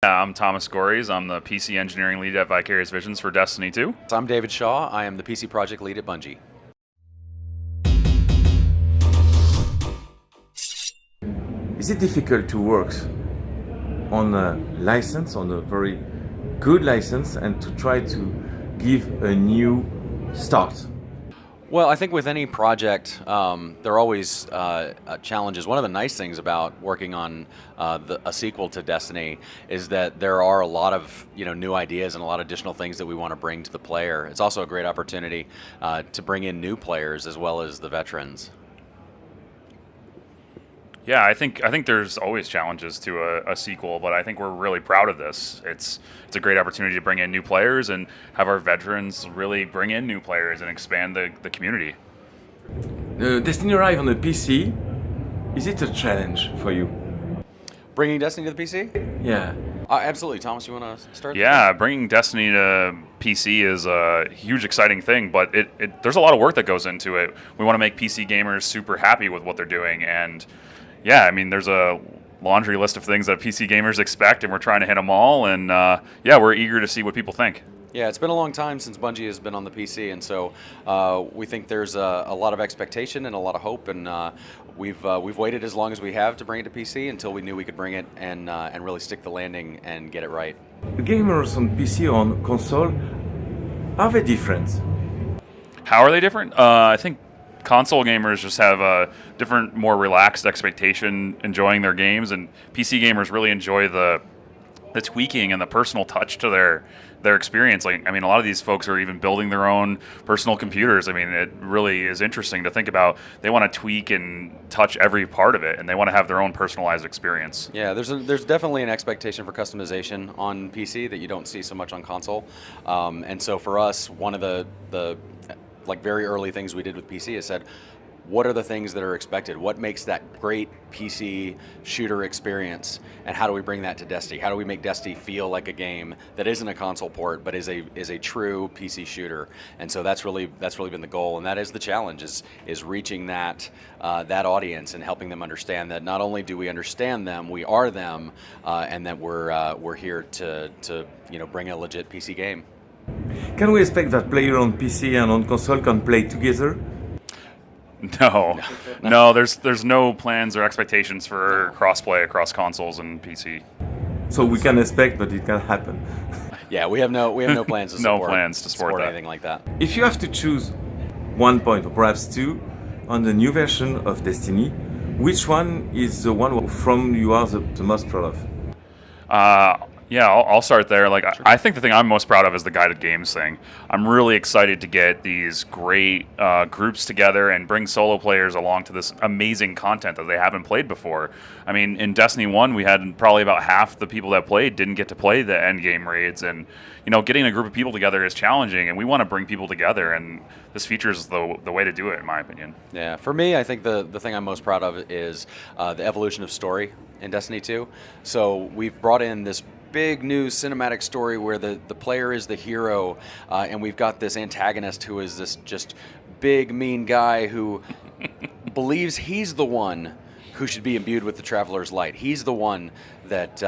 I'm Thomas Gawrys. I'm the PC engineering lead at Vicarious Visions for Destiny 2. I'm David Shaw. I am the PC project lead at Bungie. Is it difficult to work on a license, on a very good license, and to try to give a new start? Well, I think with any project, there are always challenges. One of the nice things about working on a sequel to Destiny is that there are a lot of new ideas and a lot of additional things that we want to bring to the player. It's also a great opportunity to bring in new players as well as the veterans. Yeah, I think there's always challenges to a sequel, but I think we're really proud of this. It's a great opportunity to bring in new players and have our veterans really bring in new players and expand the community. Destiny arrived on the PC. Is it a challenge for you? Bringing Destiny to the PC? Yeah. Absolutely. Thomas, you want to start? Yeah, bringing Destiny to PC is a huge, exciting thing, but there's a lot of work that goes into it. We want to make PC gamers super happy with what they're doing, and yeah, I mean, there's a laundry list of things that PC gamers expect, and we're trying to hit them all, and yeah, we're eager to see what people think. Yeah, it's been a long time since Bungie has been on the PC, and so we think there's a lot of expectation and a lot of hope, and we've waited as long as we have to bring it to PC until we knew we could bring it and really stick the landing and get it right. Gamers on PC or on console, are they different? How are they different? I think console gamers just have a different, more relaxed expectation enjoying their games, and PC gamers really enjoy the tweaking and the personal touch to their experience. Like, I mean, a lot of these folks are even building their own personal computers. I mean, it really is interesting to think about. They want to tweak and touch every part of it, and they want to have their own personalized experience. Yeah, there's definitely an expectation for customization on PC that you don't see so much on console. And so for us, one of the like very early things we did with PC is said, what are the things that are expected? What makes that great PC shooter experience, and how do we bring that to Destiny? How do we make Destiny feel like a game that isn't a console port but is a true PC shooter? And so that's really been the goal, and that is the challenge, is reaching that audience and helping them understand that not only do we understand them, we are them, and that we're here to bring a legit PC game. Can we expect that player on PC and on console can play together? No, there's no plans or expectations for crossplay across consoles and PC. So we can expect, but it can happen. Yeah, we have no plans to support, no plans to support that. anything like that. If you have to choose 1 point or perhaps 2 on the new version of Destiny, which one is the one from you are the most proud of? Yeah, I'll start there. Like, sure. I think the thing I'm most proud of is the guided games thing. I'm really excited to get these great groups together and bring solo players along to this amazing content that they haven't played before. I mean, in Destiny 1, we had probably about half the people that played didn't get to play the end game raids, and getting a group of people together is challenging, and we want to bring people together, and this feature is the way to do it, in my opinion. Yeah, for me, I think the thing I'm most proud of is the evolution of story in Destiny 2. So we've brought in this big new cinematic story where the player is the hero, and we've got this antagonist who is this just big mean guy who believes he's the one who should be imbued with the Traveler's Light. He's the one that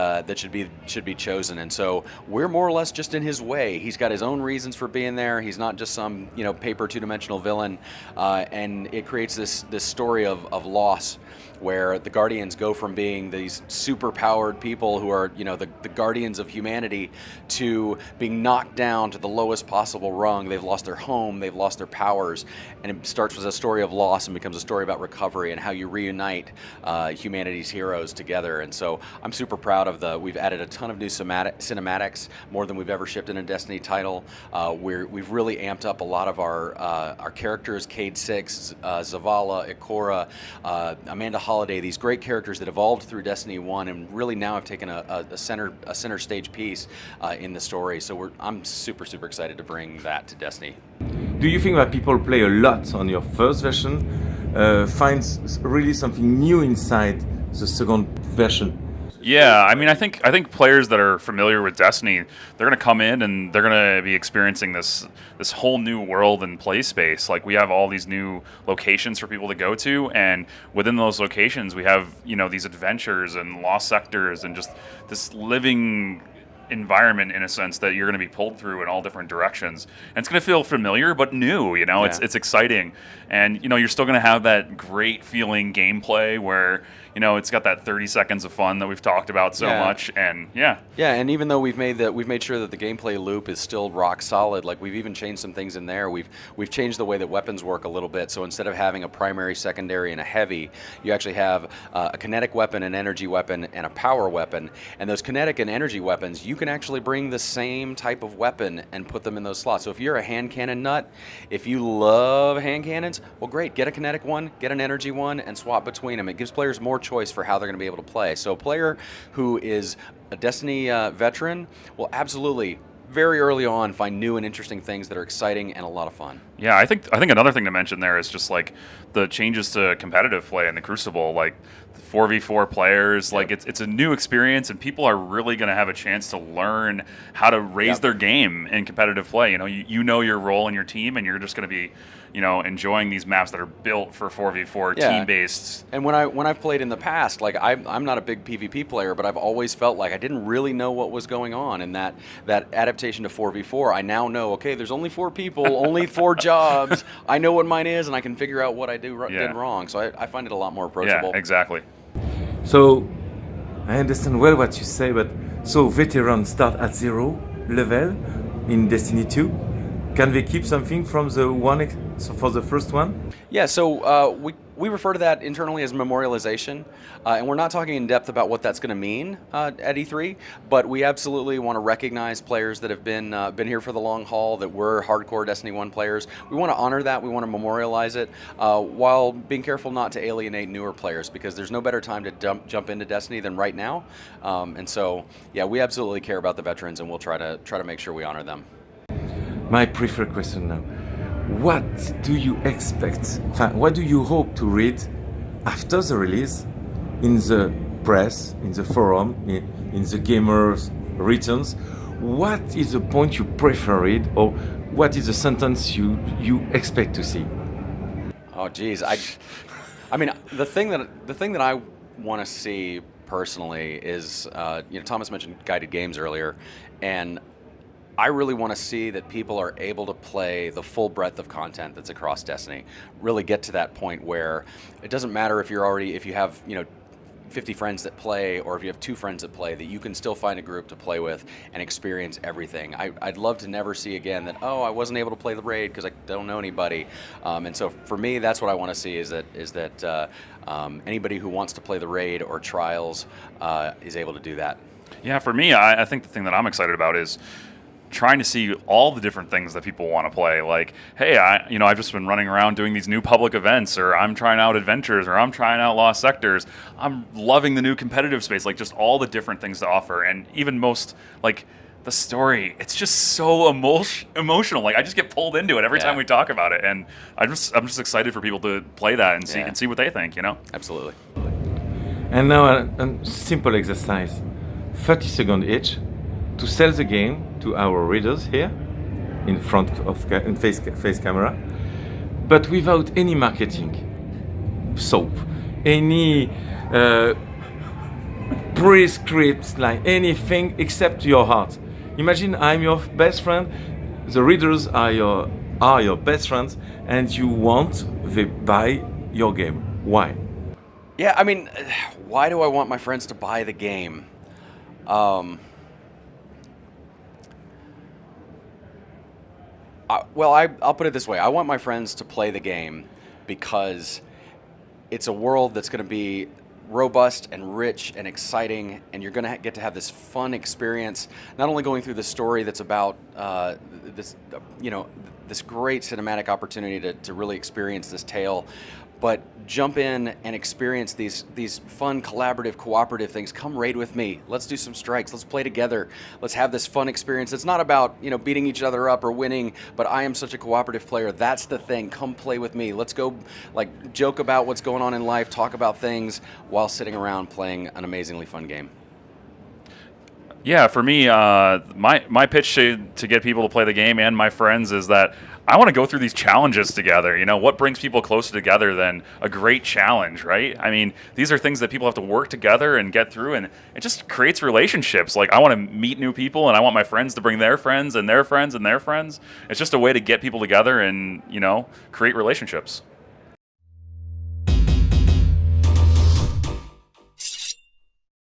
should be chosen, and so we're more or less just in his way. He's got his own reasons for being there. He's not just some paper two-dimensional villain, and it creates this story of loss, where the Guardians go from being these super-powered people who are the guardians of humanity to being knocked down to the lowest possible rung. They've lost their home, they've lost their powers, and it starts with a story of loss and becomes a story about recovery and how you reunite humanity's heroes together. And so I'm super proud of we've added a ton of new cinematics, more than we've ever shipped in a Destiny title. We've really amped up a lot of our characters, Cade 6, Zavala, Ikora, Amanda Holiday, these great characters that evolved through Destiny 1 and really now have taken a center stage piece in the story. So I'm super excited to bring that to Destiny. Do you think that people play a lot on your first version, finds really something new inside the second version? Yeah, I mean, I think players that are familiar with Destiny, they're going to come in and they're going to be experiencing this whole new world and play space. Like we have all these new locations for people to go to, and within those locations, we have these adventures and lost sectors and just this living environment in a sense that you're going to be pulled through in all different directions, and it's going to feel familiar but new. It's exciting, and you're still going to have that great feeling gameplay where it's got that 30 seconds of fun that we've talked about so much, and and even though we've made sure that the gameplay loop is still rock solid, like we've even changed some things in there. We've changed the way that weapons work a little bit. So instead of having a primary, secondary, and a heavy, you actually have a kinetic weapon, an energy weapon, and a power weapon. And those kinetic and energy weapons, you can actually bring the same type of weapon and put them in those slots. So if you're a hand cannon nut, if you love hand cannons, well, great, get a kinetic one, get an energy one, and swap between them. It gives players more choice for how they're going to be able to play. So a player who is a Destiny veteran will absolutely very early on find new and interesting things that are exciting and a lot of fun. Yeah, I think another thing to mention there is just like the changes to competitive play in the Crucible, like 4v4 players. Like it's a new experience, and people are really going to have a chance to learn how to raise their game in competitive play. You know your role in your team, and you're just going to be enjoying these maps that are built for 4v4 team-based. And when I've played in the past, like I'm not a big PvP player, but I've always felt like I didn't really know what was going on. And that adaptation to 4v4, I now know, okay, there's only 4 people, only 4 jobs. I know what mine is, and I can figure out what I did wrong. So I find it a lot more approachable. Yeah, exactly. So I understand well what you say, but so veterans start at 0 level in Destiny 2. Can they keep something from the for the first one? Yeah, so we refer to that internally as memorialization, and we're not talking in depth about what that's going to mean at E3, but we absolutely want to recognize players that have been here for the long haul, that were hardcore Destiny 1 players. We want to honor that, we want to memorialize it, while being careful not to alienate newer players, because there's no better time to jump into Destiny than right now. And so, yeah, we absolutely care about the veterans, and we'll try to make sure we honor them. My preferred question now. What do you expect? What do you hope to read after the release in the press, in the forum, in the gamers' returns? What is the point you prefer read, or what is the sentence you expect to see? Oh, geez, I mean, the thing that I want to see personally is, Thomas mentioned guided games earlier, and I really want to see that people are able to play the full breadth of content that's across Destiny. Really get to that point where it doesn't matter if you have 50 friends that play, or if you have 2 friends that play, that you can still find a group to play with and experience everything. I'd love to never see again that, I wasn't able to play the raid because I don't know anybody. And so for me, that's what I want to see, is that anybody who wants to play the raid or trials is able to do that. Yeah, for me, I think the thing that I'm excited about is trying to see all the different things that people want to play. Like, hey, I've just been running around doing these new public events, or I'm trying out adventures, or I'm trying out lost sectors. I'm loving the new competitive space, like just all the different things to offer. And even most, like, the story, it's just so emotional. Like, I just get pulled into it every time we talk about it, and I'm just excited for people to play that and see what they think. Absolutely. And now a simple exercise, 30 seconds each, to sell the game to our readers here in front of face camera, but without any marketing soap, any pre-scripts, like anything except your heart. Imagine I'm your best friend, the readers are your best friends, and you want they buy your game. Why? Yeah, I mean, why do I want my friends to buy the game? I'll put it this way. I want my friends to play the game because it's a world that's going to be robust and rich and exciting, and you're going to get to have this fun experience, not only going through the story that's about this great cinematic opportunity to really experience this tale, but jump in and experience these fun, collaborative, cooperative things. Come raid with me. Let's do some strikes. Let's play together. Let's have this fun experience. It's not about beating each other up or winning, but I am such a cooperative player. That's the thing. Come play with me. Let's go joke about what's going on in life, talk about things while sitting around playing an amazingly fun game. Yeah, for me, my pitch to get people to play the game and my friends is that I want to go through these challenges together. You know, what brings people closer together than a great challenge, right? I mean, these are things that people have to work together and get through, and it just creates relationships. Like, I want to meet new people, and I want my friends to bring their friends and their friends and their friends. It's just a way to get people together and, you know, create relationships.